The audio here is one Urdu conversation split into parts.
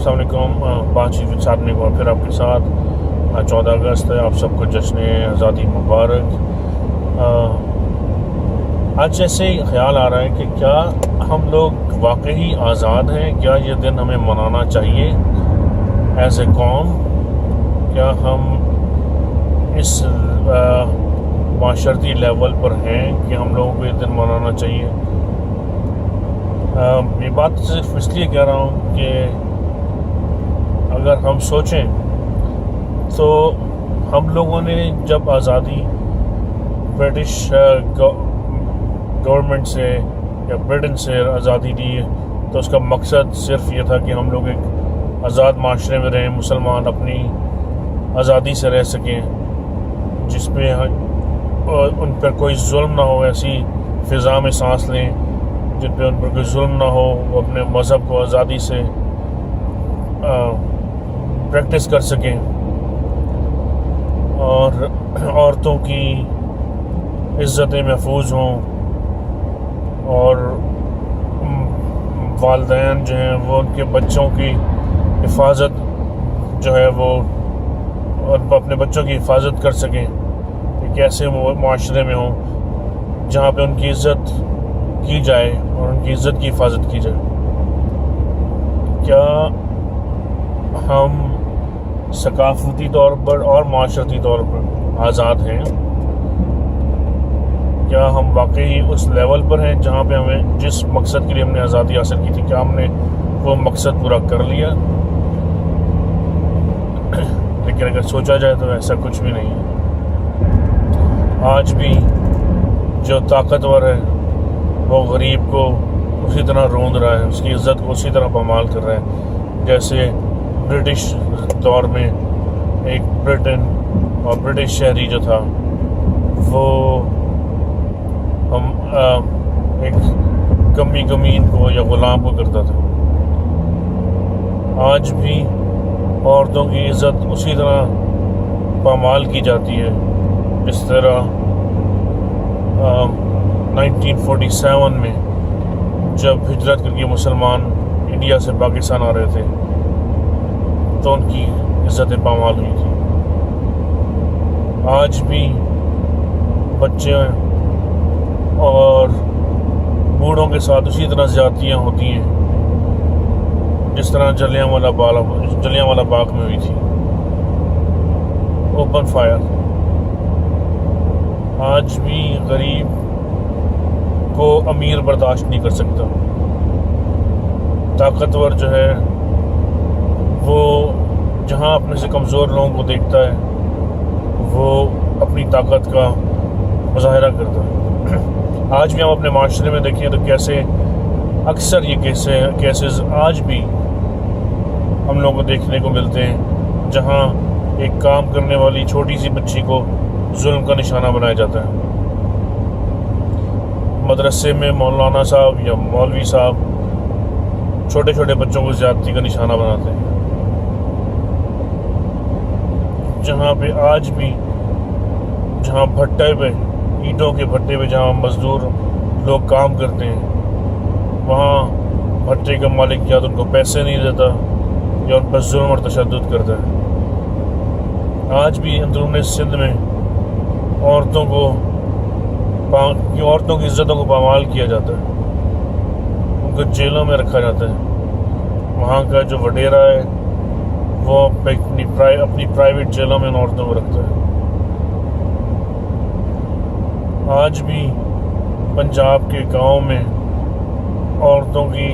السلام علیکم، بات چیت کے ساتھ کو پھر آپ کے ساتھ 14 اگست ہے، آپ سب کو جشن آزادی مبارک۔ آج ایسے ہی خیال آ رہا ہے کہ کیا ہم لوگ واقعی آزاد ہیں؟ کیا یہ دن ہمیں منانا چاہیے ایز اے قوم؟ کیا ہم اس معاشرتی لیول پر ہیں کہ ہم لوگوں کو یہ دن منانا چاہیے؟ یہ بات صرف اس لیے کہہ رہا ہوں کہ اگر ہم سوچیں تو ہم لوگوں نے جب آزادی برٹش گورنمنٹ سے یا برٹن سے آزادی دی تو اس کا مقصد صرف یہ تھا کہ ہم لوگ ایک آزاد معاشرے میں رہیں، مسلمان اپنی آزادی سے رہ سکیں، جس پہ ان پر کوئی ظلم نہ ہو، ایسی فضا میں سانس لیں جن پہ ان پر کوئی ظلم نہ ہو، وہ اپنے مذہب کو آزادی سے پریکٹس کر سکیں، اور عورتوں کی عزتیں محفوظ ہوں، اور والدین جو ہیں وہ ان کے بچوں کی حفاظت جو ہے وہ اپنے بچوں کی حفاظت کر سکیں، ایک ایسے معاشرے میں ہوں جہاں پہ ان کی عزت کی جائے اور ان کی عزت کی حفاظت کی جائے۔ کیا ہم ثقافتی طور پر اور معاشرتی طور پر آزاد ہیں؟ کیا ہم واقعی اس لیول پر ہیں جہاں پہ ہمیں جس مقصد کے لیے ہم نے آزادی حاصل کی تھی، کیا ہم نے وہ مقصد پورا کر لیا؟ لیکن اگر سوچا جائے تو ایسا کچھ بھی نہیں ہے۔ آج بھی جو طاقتور ہے وہ غریب کو اسی طرح روند رہا ہے، اس کی عزت کو اسی طرح پامال کر رہا ہے جیسے برٹش دور میں ایک برٹن اور برٹش شہری جو تھا وہ ہم ایک کمی کمین کو یا غلام کو کرتا تھا۔ آج بھی عورتوں کی عزت اسی طرح پامال کی جاتی ہے جس طرح 1947 میں جب ہجرت کر کے مسلمان انڈیا سے پاکستان آ رہے تھے تو ان کی عزتیں پامال ہوئی تھی۔ آج بھی بچے اور بوڑھوں کے ساتھ اسی طرح زیادتیاں ہوتی ہیں جس طرح جلیانوالہ باغ میں ہوئی تھی، اوپن فائر۔ آج بھی غریب کو امیر برداشت نہیں کر سکتا، طاقتور جو ہے وہ جہاں اپنے سے کمزور لوگوں کو دیکھتا ہے وہ اپنی طاقت کا مظاہرہ کرتا ہے۔ آج بھی ہم اپنے معاشرے میں دیکھیں تو کیسے اکثر یہ کیسز آج بھی ہم لوگوں کو دیکھنے کو ملتے ہیں جہاں ایک کام کرنے والی چھوٹی سی بچی کو ظلم کا نشانہ بنایا جاتا ہے۔ مدرسے میں مولانا صاحب یا مولوی صاحب چھوٹے چھوٹے بچوں کو زیادتی کا نشانہ بناتے ہیں۔ جہاں پہ آج بھی جہاں بھٹے پہ اینٹوں کے بھٹے پہ جہاں مزدور لوگ کام کرتے ہیں وہاں بھٹے کا مالک یا تو ان کو پیسے نہیں دیتا یا ان پر ظلم اور تشدد کرتا ہے۔ آج بھی اندرون سندھ میں عورتوں کی عزتوں کو پامال کیا جاتا ہے، ان کو جیلوں میں رکھا جاتا ہے۔ وہاں کا جو وڈیرا ہے وہ اپنی پرائیویٹ جیلوں میں ان عورتوں کو رکھتا ہے۔ آج بھی پنجاب کے گاؤں میں عورتوں کی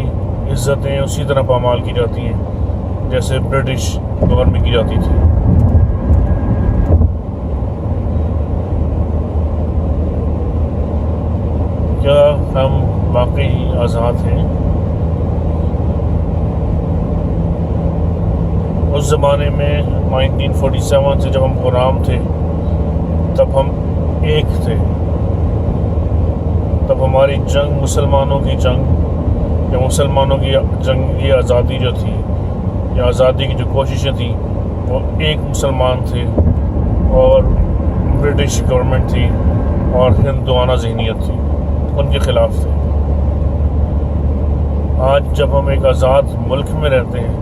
عزتیں اسی طرح پامال کی جاتی ہیں جیسے برٹش دور میں کی جاتی تھی۔ کیا ہم واقعی آزاد ہیں؟ اس زمانے میں 1947 سے جب ہم غلام تھے تب ہم ایک تھے، تب ہماری جنگ مسلمانوں کی جنگ یا مسلمانوں کی جنگ، یہ آزادی جو تھی یا آزادی کی جو کوششیں تھیں وہ ایک مسلمان تھے اور برٹش گورنمنٹ تھی اور ہندوانہ ذہنیت تھی، ان کے خلاف تھے۔ آج جب ہم ایک آزاد ملک میں رہتے ہیں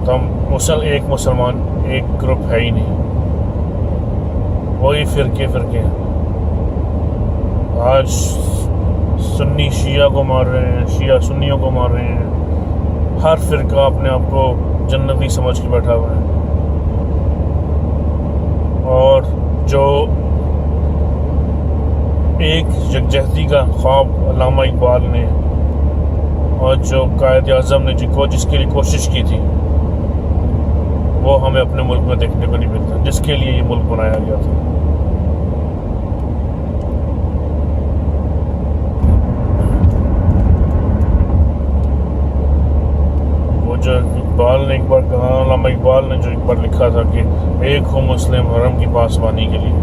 تو ہم ایک مسلمان ایک گروپ ہے ہی نہیں، وہی فرقے ہیں۔ آج سنی شیعہ کو مار رہے ہیں، شیعہ سنیوں کو مار رہے ہیں، ہر فرقہ اپنے آپ کو جنتی سمجھ کے بیٹھا ہوا ہے۔ اور جو ایک یکجہتی کا خواب علامہ اقبال نے اور جو قائد اعظم نے جس کے لیے کوشش کی تھی، وہ ہمیں اپنے ملک میں دیکھنے کو نہیں ملتا، جس کے لیے یہ ملک بنایا گیا تھا۔ وہ جو اقبال نے ایک بار کہا، علامہ اقبال نے جو ایک بار لکھا تھا کہ ایک ہو مسلم حرم کی پاسبانی کے لیے،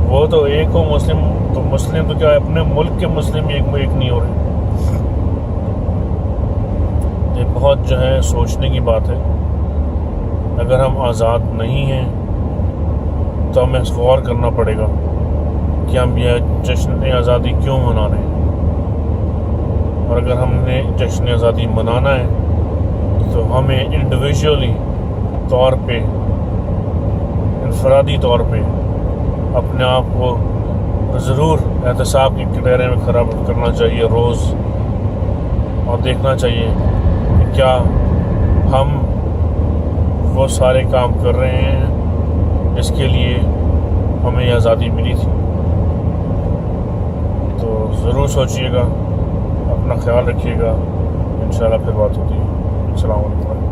وہ تو ایک ہو مسلم تو کیا اپنے ملک کے مسلم ایک نہیں ہو رہے۔ یہ بہت جو ہے سوچنے کی بات ہے۔ اگر ہم آزاد نہیں ہیں تو ہمیں غور کرنا پڑے گا کہ ہم یہ جشن آزادی کیوں منا رہے ہیں، اور اگر ہم نے جشن آزادی منانا ہے تو ہمیں انڈیویجولی طور پہ، انفرادی طور پہ اپنے آپ کو ضرور احتساب کے کٹہرے میں کھڑا کرنا چاہیے روز، اور دیکھنا چاہیے کہ کیا ہم وہ سارے کام کر رہے ہیں جس کے لیے ہمیں یہ آزادی ملی تھی۔ تو ضرور سوچیے گا، اپنا خیال رکھیے گا، انشاءاللہ پھر بات ہوتی ہے۔ السلام علیکم۔